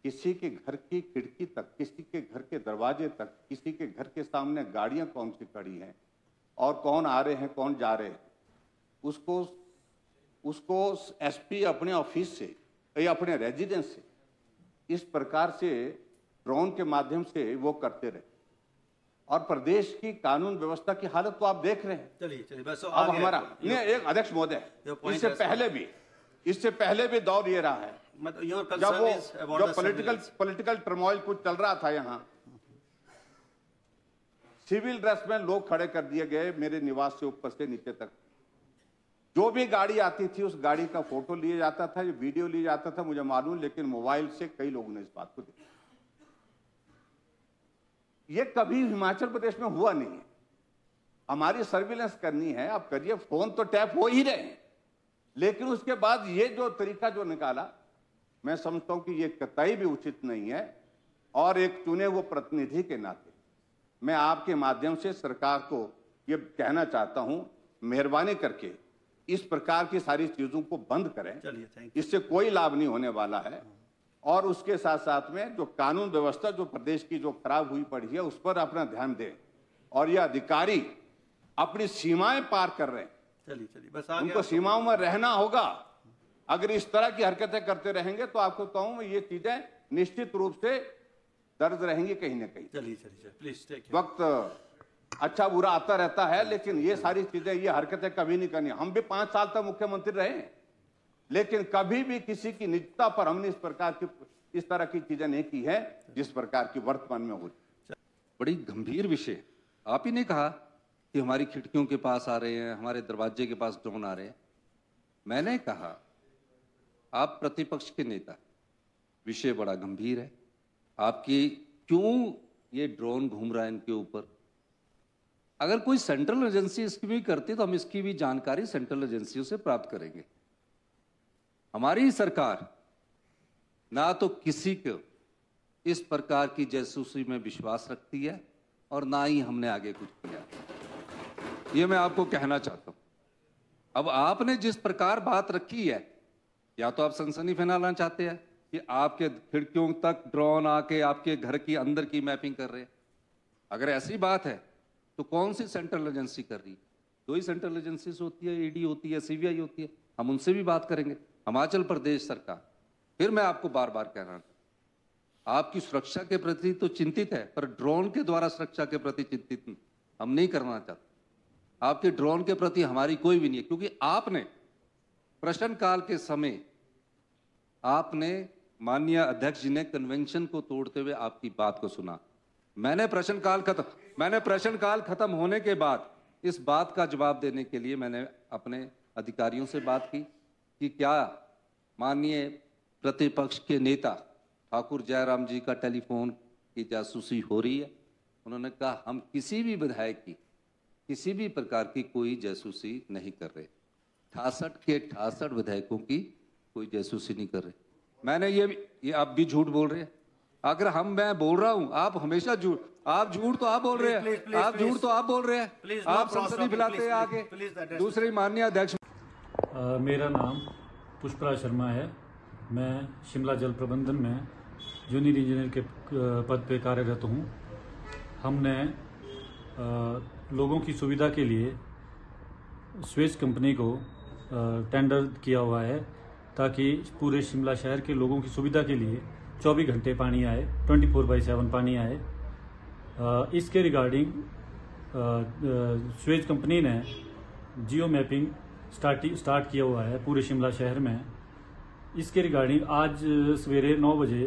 किसी के घर की खिड़की तक, किसी के घर के दरवाजे तक, किसी के घर के सामने गाड़ियां कौन सी खड़ी हैं और कौन आ रहे हैं कौन जा रहे हैं, उसको एसपी अपने ऑफिस से या अपने रेजिडेंस से इस प्रकार से ड्रोन के माध्यम से वो करते रहे। और प्रदेश की कानून व्यवस्था की हालत तो आप देख रहे हैं। चलिए बस अब हमारा एक अध्यक्ष महोदय, इससे पहले भी दौर ये रहा है जब वो जो पॉलिटिकल टर्मोइल कुछ चल रहा था, यहाँ सिविल ड्रेस में लोग खड़े कर दिए गए मेरे निवास से ऊपर से नीचे तक। जो भी गाड़ी आती थी उस गाड़ी का फोटो लिया जाता था, वीडियो लिया जाता था, मुझे मालूम, लेकिन मोबाइल से कई लोगों ने इस बात को देखा। ये कभी हिमाचल प्रदेश में हुआ नहीं है। हमारी सर्विलेंस करनी है, आप करिए, फोन तो टैप हो ही रहे हैं, लेकिन उसके बाद ये जो तरीका जो निकाला, मैं समझता हूं कि ये कतई भी उचित नहीं है। और एक चुने हुए प्रतिनिधि के नाते मैं आपके माध्यम से सरकार को ये कहना चाहता हूं, मेहरबानी करके इस प्रकार की सारी चीजों को बंद करें। इससे कोई लाभ नहीं होने वाला है। और उसके साथ साथ में जो कानून व्यवस्था जो प्रदेश की जो खराब हुई पड़ी है उस पर अपना ध्यान दें। और ये अधिकारी अपनी सीमाएं पार कर रहे हैं, बस उनको सीमाओं में रहना होगा। अगर इस तरह की हरकतें करते रहेंगे तो आपको कहूं ये चीजें निश्चित रूप से दर्ज रहेंगी कहीं ना कहीं। चलिए प्लीज। वक्त अच्छा बुरा आता रहता है, लेकिन ये सारी चीजें, ये हरकतें कभी नहीं करनी। हम भी 5 साल तक मुख्यमंत्री रहे हैं, लेकिन कभी भी किसी की निजता पर हमने इस तरह की चीजें नहीं की है जिस प्रकार की वर्तमान में हो। बड़ी गंभीर विषय आप ही ने कहा कि हमारी खिड़कियों के पास आ रहे हैं, हमारे दरवाजे के पास ड्रोन आ रहे हैं। मैंने कहा आप प्रतिपक्ष के नेता, विषय बड़ा गंभीर है, आपकी क्यों ये ड्रोन घूम रहा है इनके ऊपर। अगर कोई सेंट्रल एजेंसी इसकी भी करती तो हम इसकी भी जानकारी सेंट्रल एजेंसियों से प्राप्त करेंगे। हमारी सरकार ना तो किसी को इस प्रकार की जासूसी में विश्वास रखती है और ना ही हमने आगे कुछ किया, ये मैं आपको कहना चाहता हूं। अब आपने जिस प्रकार बात रखी है, या तो आप सनसनी फैलाना चाहते हैं कि आपके खिड़कियों तक ड्रोन आके आपके घर की अंदर की मैपिंग कर रहे हैं। अगर ऐसी बात है तो कौन सी सेंट्रल एजेंसी कर रही है? 2 ही सेंट्रल एजेंसीज होती है, ईडी होती है, सीबीआई होती है। हम उनसे भी बात करेंगे। हिमाचल प्रदेश सरकार, फिर मैं आपको बार बार कह रहा हूं, आपकी सुरक्षा के प्रति तो चिंतित है, पर ड्रोन के द्वारा सुरक्षा के प्रति चिंतित हम नहीं करना चाहते। आपके ड्रोन के प्रति हमारी कोई भी नहीं है, क्योंकि आपने प्रश्नकाल के समय आपने माननीय अध्यक्ष जी ने कन्वेंशन को तोड़ते हुए आपकी बात को सुना। मैंने प्रश्नकाल खत्म होने के बाद इस बात का जवाब देने के लिए मैंने अपने अधिकारियों से बात की कि क्या माननीय प्रतिपक्ष के नेता ठाकुर जयराम जी का टेलीफोन की जासूसी हो रही है। उन्होंने कहा हम किसी भी विधायक की किसी भी प्रकार की कोई जासूसी नहीं कर रहे। 68 के 68 विधायकों की कोई जासूसी नहीं कर रहे। मैंने ये आप भी झूठ बोल रहे हैं। अगर मैं बोल रहा हूं, आप हमेशा झूठ, आप झूठ तो आप बोल रहे हैं, आप झूठ तो आप बोल रहे हैं, आप सनसनी फैलाते हैं आगे। दूसरे माननीय अध्यक्ष, मेरा नाम पुष्पराज शर्मा है। मैं शिमला जल प्रबंधन में जूनियर इंजीनियर के पद पे कार्यरत हूँ। हमने लोगों की सुविधा के लिए स्वेज कंपनी को टेंडर किया हुआ है, ताकि पूरे शिमला शहर के लोगों की सुविधा के लिए 24 घंटे पानी आए, 24/7 पानी आए। इसके रिगार्डिंग स्वेज कंपनी ने जियो मैपिंग स्टार्ट किया हुआ है पूरे शिमला शहर में। इसके रिगार्डिंग आज सवेरे 9 बजे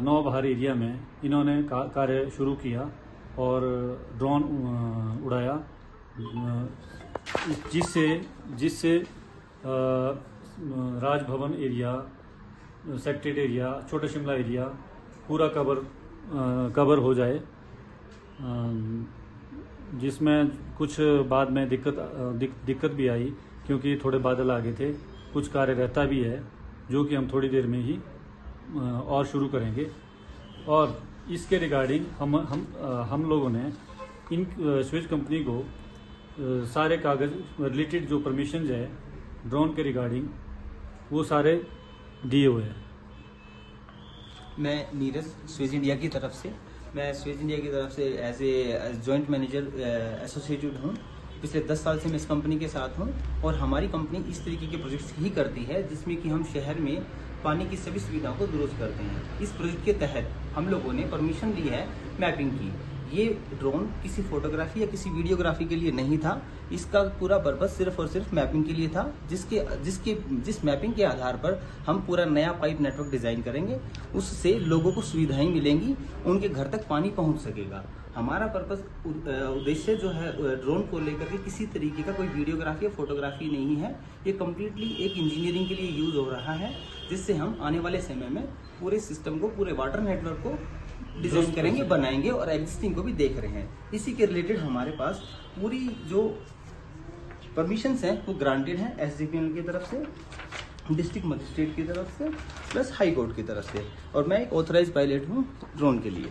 9 बाहर एरिया में इन्होंने कार्य शुरू किया और ड्रोन उड़ाया, जिससे राजभवन एरिया, सेक्रेटरीट एरिया, छोटा शिमला एरिया पूरा कवर हो जाए। जिसमें कुछ बाद में दिक्कत भी आई, क्योंकि थोड़े बादल आ गए थे। कुछ कार्य रहता भी है जो कि हम थोड़ी देर में ही और शुरू करेंगे। और इसके रिगार्डिंग हम लोगों ने इन स्विच कंपनी को सारे कागज रिलेटेड जो परमिशंस है ड्रोन के रिगार्डिंग वो सारे दिए हुए हैं। मैं नीरज स्वेज इंडिया की तरफ से as a joint manager associated हूँ। पिछले 10 साल से मैं इस कंपनी के साथ हूँ और हमारी कंपनी इस तरीके के प्रोजेक्ट्स ही करती है जिसमें कि हम शहर में पानी की सभी सुविधाओं को दुरुस्त करते हैं। इस प्रोजेक्ट के तहत हम लोगों ने परमिशन ली है मैपिंग की। ये ड्रोन किसी फोटोग्राफी या किसी वीडियोग्राफी के लिए नहीं था, इसका पूरा पर्पस सिर्फ और सिर्फ मैपिंग के लिए था, जिस मैपिंग के आधार पर हम पूरा नया पाइप नेटवर्क डिजाइन करेंगे। उससे लोगों को सुविधाएं मिलेंगी, उनके घर तक पानी पहुंच सकेगा। हमारा पर्पस उद्देश्य जो है ड्रोन को लेकर के किसी तरीके का कोई वीडियोग्राफी या फोटोग्राफी नहीं है। ये कम्प्लीटली एक इंजीनियरिंग के लिए यूज हो रहा है, जिससे हम आने वाले समय में पूरे सिस्टम को, पूरे वाटर नेटवर्क को डिजाइन करेंगे, बनाएंगे और एग्जिस्टिंग को भी देख रहे हैं। इसी के रिलेटेड हमारे पास पूरी जो परमिशंस हैं वो ग्रांटेड हैं एसडीपीएल की तरफ से, डिस्ट्रिक्ट मजिस्ट्रेट की तरफ से, प्लस हाई कोर्ट की तरफ से, और मैं एक ऑथराइज पायलट हूँ ड्रोन के लिए।